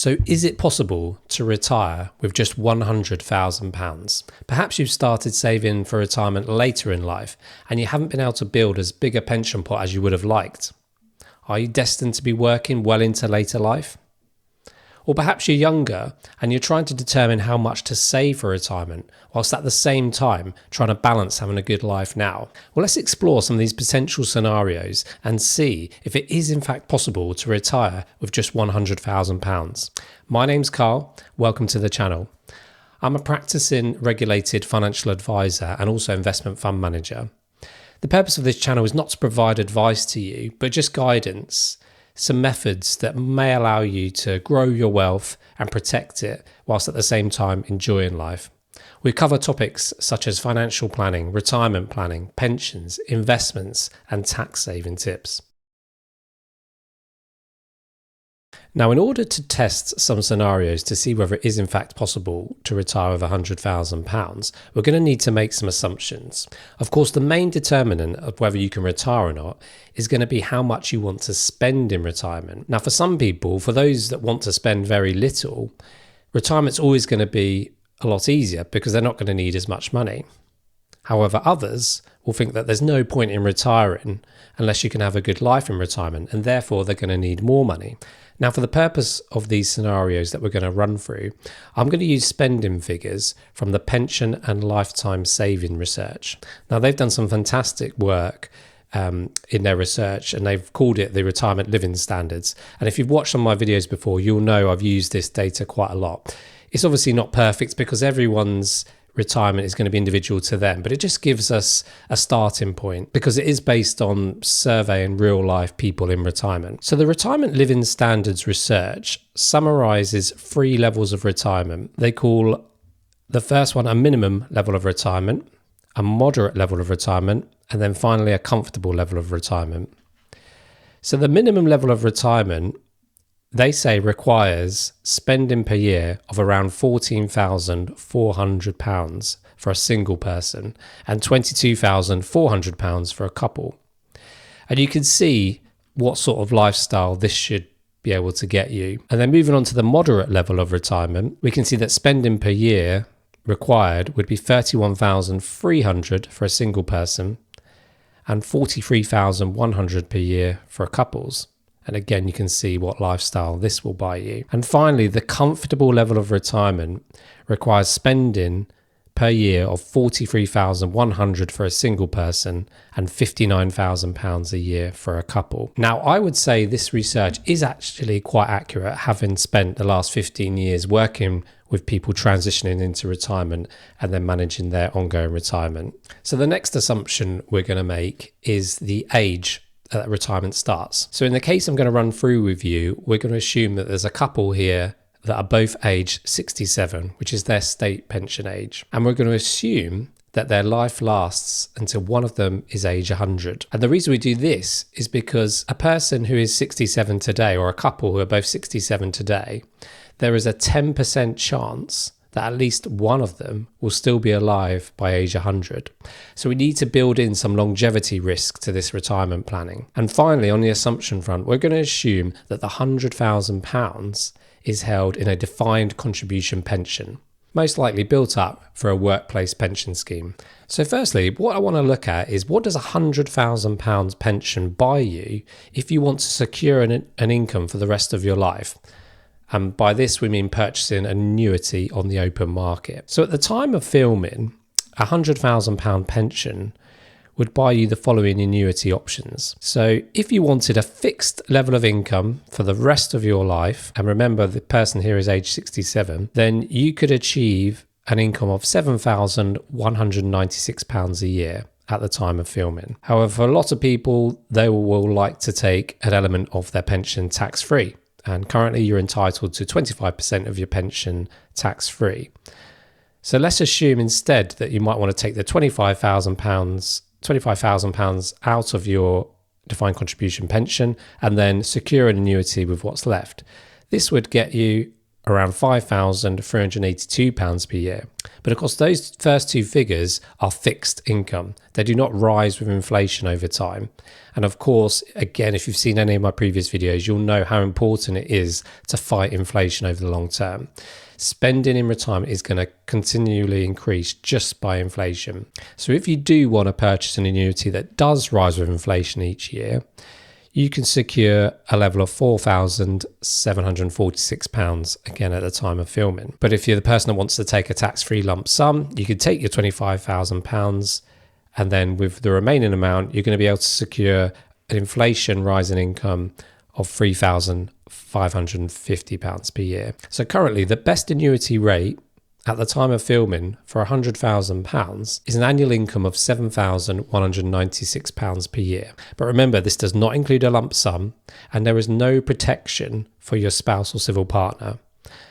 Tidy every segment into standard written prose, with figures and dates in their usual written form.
So is it possible to retire with just £100,000? Perhaps you've started saving for retirement later in life and you haven't been able to build as big a pension pot as you would have liked. Are you destined to be working well into later life? Or perhaps you're younger and you're trying to determine how much to save for retirement, whilst at the same time trying to balance having a good life now. Well, let's explore some of these potential scenarios and see if it is in fact possible to retire with just £100,000. My name's Carl, welcome to the channel. I'm a practicing regulated financial advisor and also investment fund manager. The purpose of this channel is not to provide advice to you, but just guidance. Some methods that may allow you to grow your wealth and protect it whilst at the same time enjoying life. We cover topics such as financial planning, retirement planning, pensions, investments, and tax saving tips. Now, in order to test some scenarios to see whether it is in fact possible to retire with £100,000, we're going to need to make some assumptions. Of course, the main determinant of whether you can retire or not is going to be how much you want to spend in retirement. Now, for some people, for those that want to spend very little, retirement's always going to be a lot easier because they're not going to need as much money. However, others will think that there's no point in retiring unless you can have a good life in retirement, and therefore they're going to need more money. Now, for the purpose of these scenarios that we're going to run through, I'm going to use spending figures from the Pension and Lifetime Saving Research. Now, they've done some fantastic work in their research, and they've called it the Retirement Living Standards. And if you've watched some of my videos before, you'll know I've used this data quite a lot. It's obviously not perfect because everyone's retirement is going to be individual to them, but it just gives us a starting point because it is based on surveying real life people in retirement. So the Retirement Living Standards research summarizes 3 levels of retirement. They call the first one a minimum level of retirement, a moderate level of retirement, and then finally a comfortable level of retirement. So the minimum level of retirement, they say, requires spending per year of around £14,400 for a single person and £22,400 for a couple. And you can see what sort of lifestyle this should be able to get you. And then moving on to the moderate level of retirement, we can see that spending per year required would be £31,300 for a single person and £43,100 per year for couples. And again, you can see what lifestyle this will buy you. And finally, the comfortable level of retirement requires spending per year of £43,100 for a single person and £59,000 a year for a couple. Now, I would say this research is actually quite accurate, having spent the last 15 years working with people transitioning into retirement and then managing their ongoing retirement. So the next assumption we're going to make is the age that retirement starts. So in the case I'm going to run through with you, we're going to assume that there's a couple here that are both age 67, which is their state pension age. And we're going to assume that their life lasts until one of them is age 100. And the reason we do this is because a person who is 67 today, or a couple who are both 67 today, there is a 10% chance that at least one of them will still be alive by age 100. So we need to build in some longevity risk to this retirement planning. And finally, on the assumption front, we're going to assume that the £100,000 is held in a defined contribution pension, most likely built up for a workplace pension scheme. So firstly, what I want to look at is, what does a £100,000 pension buy you if you want to secure an income for the rest of your life? And by this, we mean purchasing an annuity on the open market. So at the time of filming, a £100,000 pension would buy you the following annuity options. So if you wanted a fixed level of income for the rest of your life, and remember the person here is age 67, then you could achieve an income of £7,196 a year at the time of filming. However, for a lot of people, they will like to take an element of their pension tax-free. And currently you're entitled to 25% of your pension tax-free. So let's assume instead that you might want to take the £25,000 out of your defined contribution pension and then secure an annuity with what's left. This would get you around £5,382 per year. But of course, those first two figures are fixed income. They do not rise with inflation over time. And of course, again, if you've seen any of my previous videos, you'll know how important it is to fight inflation over the long term. Spending in retirement is going to continually increase just by inflation. So if you do want to purchase an annuity that does rise with inflation each year, you can secure a level of £4,746 again at the time of filming. But if you're the person that wants to take a tax-free lump sum, you could take your £25,000 and then with the remaining amount, you're going to be able to secure an inflation rising income of £3,550 per year. So currently the best annuity rate at the time of filming for £100,000 is an annual income of £7,196 per year. But remember, this does not include a lump sum and there is no protection for your spouse or civil partner.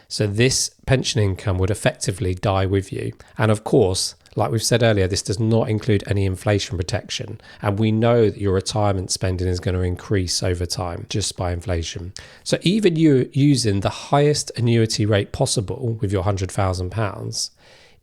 So this pension income would effectively die with you. And of course, like we've said earlier, this does not include any inflation protection. And we know that your retirement spending is going to increase over time just by inflation. So even you using the highest annuity rate possible with your £100,000,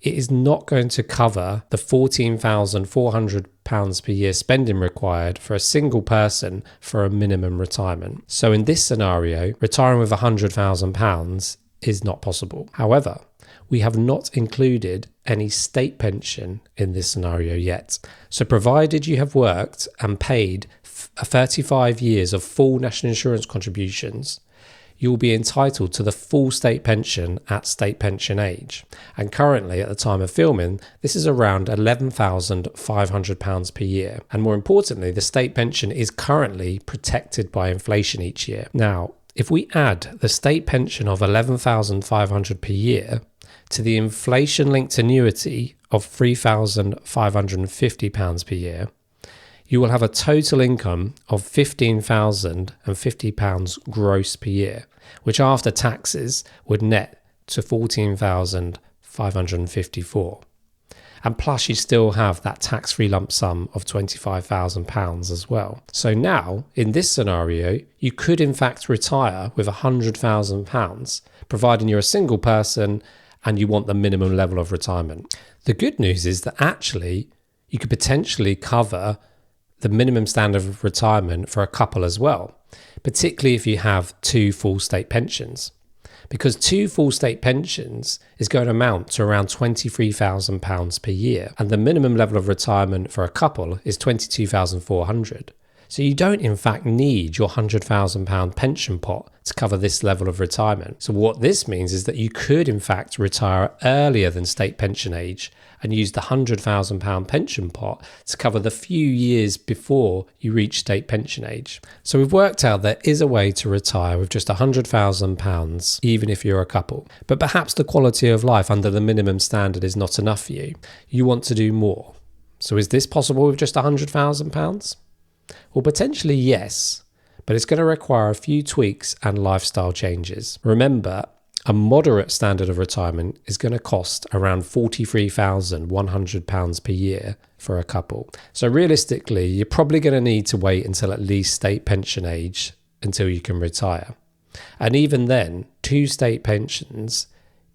it is not going to cover the £14,400 per year spending required for a single person for a minimum retirement. So in this scenario, retiring with £100,000 is not possible. However, we have not included any state pension in this scenario yet. So provided you have worked and paid 35 years of full national insurance contributions, you will be entitled to the full state pension at state pension age. And currently, at the time of filming, this is around £11,500 per year. And more importantly, the state pension is currently protected by inflation each year. Now, if we add the state pension of £11,500 per year to the inflation-linked annuity of £3,550 per year, you will have a total income of £15,050 gross per year, which after taxes would net to £14,554. And plus you still have that tax-free lump sum of £25,000 as well. So now, in this scenario, you could in fact retire with £100,000, providing you're a single person and you want the minimum level of retirement. The good news is that actually you could potentially cover the minimum standard of retirement for a couple as well, particularly if you have two full state pensions. Because two full state pensions is going to amount to around £23,000 per year, and the minimum level of retirement for a couple is £22,400. So you don't in fact need your £100,000 pension pot to cover this level of retirement. So what this means is that you could in fact retire earlier than state pension age and use the £100,000 pension pot to cover the few years before you reach state pension age. So we've worked out there is a way to retire with just £100,000 even if you're a couple. But perhaps the quality of life under the minimum standard is not enough for you. You want to do more. So is this possible with just £100,000? Well, potentially yes, but it's going to require a few tweaks and lifestyle changes. Remember, a moderate standard of retirement is going to cost around £43,100 per year for a couple. So realistically, you're probably going to need to wait until at least state pension age until you can retire. And even then, two state pensions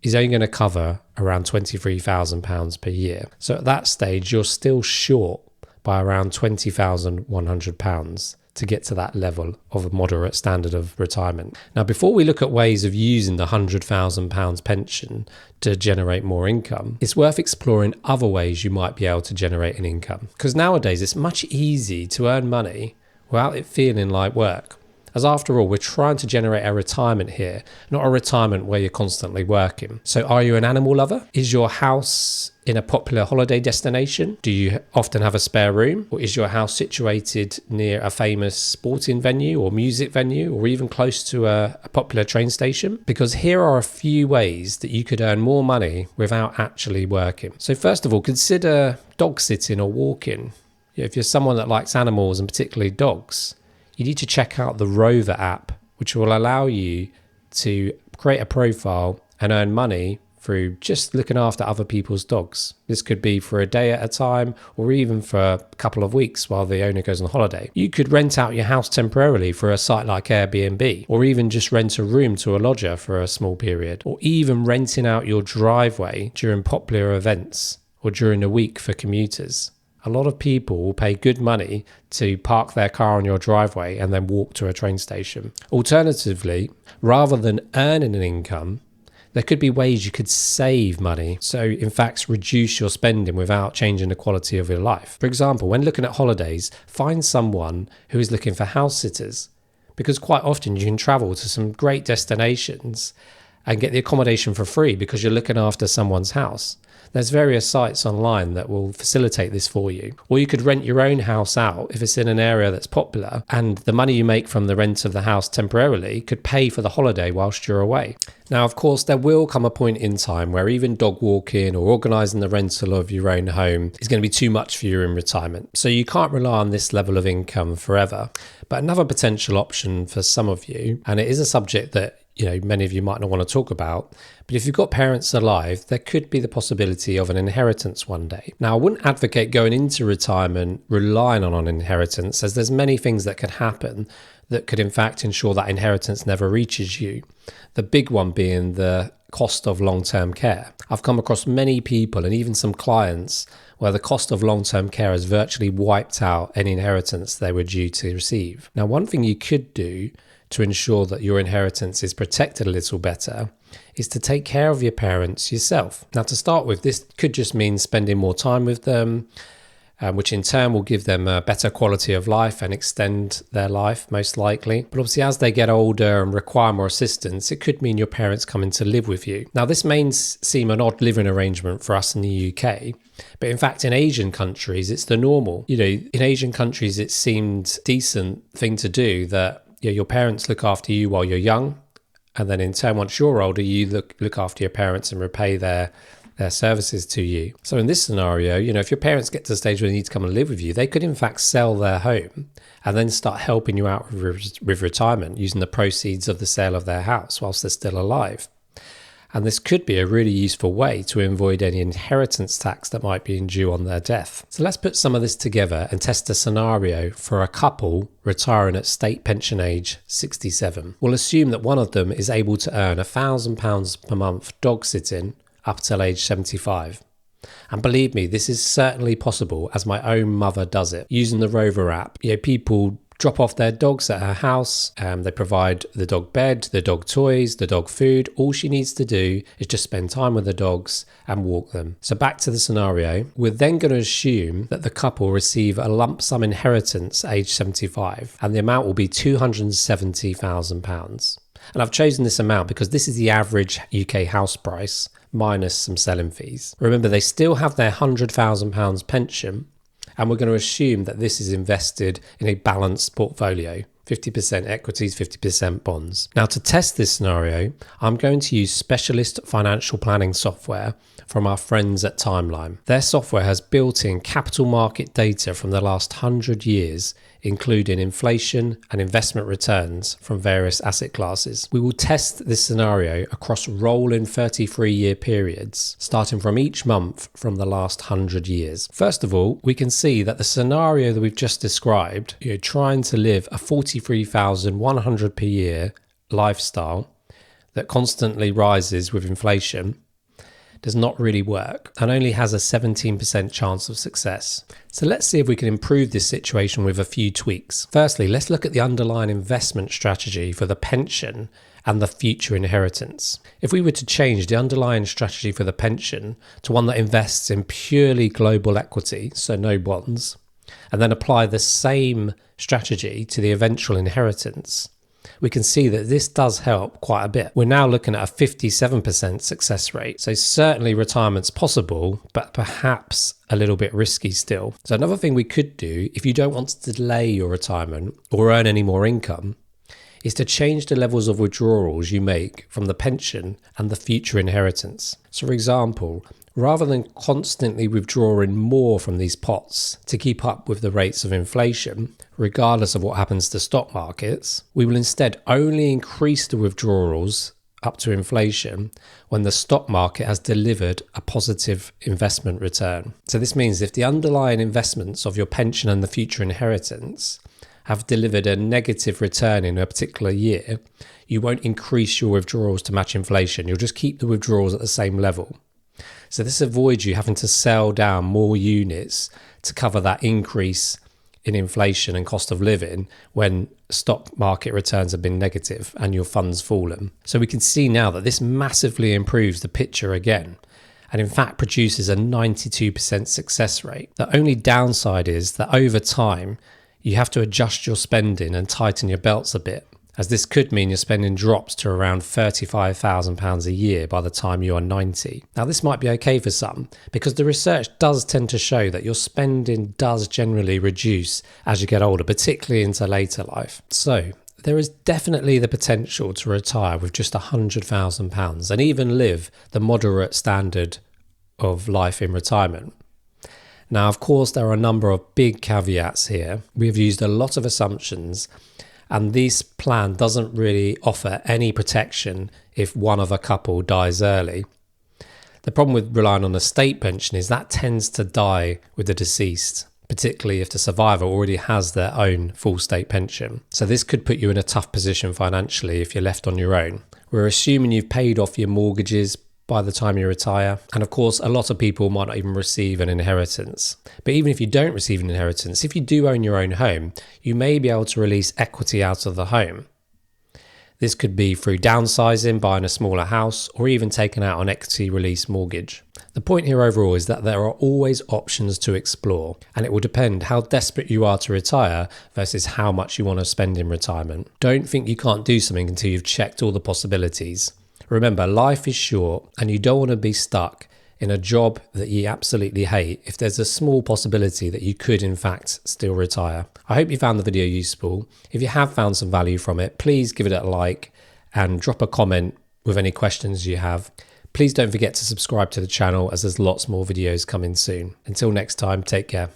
is only going to cover around £23,000 per year. So at that stage, you're still short by around £20,100 to get to that level of a moderate standard of retirement. Now, before we look at ways of using the £100,000 pension to generate more income, it's worth exploring other ways you might be able to generate an income. Because nowadays, it's much easier to earn money without it feeling like work. As after all, we're trying to generate a retirement here, not a retirement where you're constantly working. So are you an animal lover? Is your house in a popular holiday destination? Do you often have a spare room? Or is your house situated near a famous sporting venue or music venue, or even close to a popular train station? Because here are a few ways that you could earn more money without actually working. So first of all, consider dog sitting or walking. If you're someone that likes animals and particularly dogs, you need to check out the Rover app, which will allow you to create a profile and earn money through just looking after other people's dogs. This could be for a day at a time or even for a couple of weeks while the owner goes on holiday. You could rent out your house temporarily for a site like Airbnb, or even just rent a room to a lodger for a small period, or even renting out your driveway during popular events or during the week for commuters. A lot of people will pay good money to park their car on your driveway and then walk to a train station. Alternatively, rather than earning an income, there could be ways you could save money. So in fact, reduce your spending without changing the quality of your life. For example, when looking at holidays, find someone who is looking for house sitters, because quite often you can travel to some great destinations and get the accommodation for free because you're looking after someone's house. There's various sites online that will facilitate this for you. Or you could rent your own house out if it's in an area that's popular, and the money you make from the rent of the house temporarily could pay for the holiday whilst you're away. Now, of course, there will come a point in time where even dog walking or organising the rental of your own home is going to be too much for you in retirement. So you can't rely on this level of income forever. But another potential option for some of you, and it is a subject that many of you might not want to talk about, but if you've got parents alive, there could be the possibility of an inheritance one day. Now, I wouldn't advocate going into retirement relying on an inheritance, as there's many things that could happen that could in fact ensure that inheritance never reaches you. The big one being the cost of long-term care. I've come across many people and even some clients where the cost of long-term care has virtually wiped out any inheritance they were due to receive. Now, one thing you could do to ensure that your inheritance is protected a little better is to take care of your parents yourself. Now, to start with, this could just mean spending more time with them, which in turn will give them a better quality of life and extend their life, most likely. But obviously, as they get older and require more assistance, it could mean your parents coming to live with you. Now, this may seem an odd living arrangement for us in the UK, but in fact, in Asian countries, it's the normal. In Asian countries, it seemed a decent thing to do that your parents look after you while you're young, and then in turn, once you're older, you look after your parents and repay their services to you. So in this scenario, if your parents get to the stage where they need to come and live with you, they could in fact sell their home and then start helping you out with retirement using the proceeds of the sale of their house whilst they're still alive. And this could be a really useful way to avoid any inheritance tax that might be due on their death. So let's put some of this together and test a scenario for a couple retiring at state pension age 67. We'll assume that one of them is able to earn £1,000 per month dog sitting up till age 75. And believe me, this is certainly possible, as my own mother does it using the Rover app. People drop off their dogs at her house. They provide the dog bed, the dog toys, the dog food. All she needs to do is just spend time with the dogs and walk them. So back to the scenario. We're then going to assume that the couple receive a lump sum inheritance at age 75, and the amount will be £270,000. And I've chosen this amount because this is the average UK house price minus some selling fees. Remember, they still have their £100,000 pension, and we're going to assume that this is invested in a balanced portfolio, 50% equities, 50% bonds. Now, to test this scenario, I'm going to use specialist financial planning software from our friends at Timeline. Their software has built-in capital market data from the last 100 years, including inflation and investment returns from various asset classes. We will test this scenario across rolling 33-year periods, starting from each month from the last 100 years. First of all, we can see that the scenario that we've just described, trying to live a $43,100 per year lifestyle that constantly rises with inflation, does not really work and only has a 17% chance of success. So let's see if we can improve this situation with a few tweaks. Firstly, let's look at the underlying investment strategy for the pension and the future inheritance. If we were to change the underlying strategy for the pension to one that invests in purely global equity, so no bonds, and then apply the same strategy to the eventual inheritance, we can see that this does help quite a bit. We're now looking at a 57% success rate. So certainly retirement's possible, but perhaps a little bit risky still. So another thing we could do, if you don't want to delay your retirement or earn any more income, is to change the levels of withdrawals you make from the pension and the future inheritance. So for example, rather than constantly withdrawing more from these pots to keep up with the rates of inflation, regardless of what happens to stock markets, we will instead only increase the withdrawals up to inflation when the stock market has delivered a positive investment return. So this means if the underlying investments of your pension and the future inheritance have delivered a negative return in a particular year, you won't increase your withdrawals to match inflation. You'll just keep the withdrawals at the same level. So this avoids you having to sell down more units to cover that increase in inflation and cost of living when stock market returns have been negative and your funds fallen. So we can see now that this massively improves the picture again, and in fact produces a 92% success rate. The only downside is that over time you have to adjust your spending and tighten your belts a bit, as this could mean your spending drops to around £35,000 a year by the time you are 90. Now this might be okay for some, because the research does tend to show that your spending does generally reduce as you get older, particularly into later life. So there is definitely the potential to retire with just £100,000 and even live the moderate standard of life in retirement. Now, of course, there are a number of big caveats here. We have used a lot of assumptions, and this plan doesn't really offer any protection if one of a couple dies early. The problem with relying on a state pension is that tends to die with the deceased, particularly if the survivor already has their own full state pension. So this could put you in a tough position financially if you're left on your own. We're assuming you've paid off your mortgages by the time you retire. And of course, a lot of people might not even receive an inheritance. But even if you don't receive an inheritance, if you do own your own home, you may be able to release equity out of the home. This could be through downsizing, buying a smaller house, or even taking out an equity release mortgage. The point here overall is that there are always options to explore, and it will depend how desperate you are to retire versus how much you want to spend in retirement. Don't think you can't do something until you've checked all the possibilities. Remember, life is short and you don't want to be stuck in a job that you absolutely hate if there's a small possibility that you could in fact still retire. I hope you found the video useful. If you have found some value from it, please give it a like and drop a comment with any questions you have. Please don't forget to subscribe to the channel, as there's lots more videos coming soon. Until next time, take care.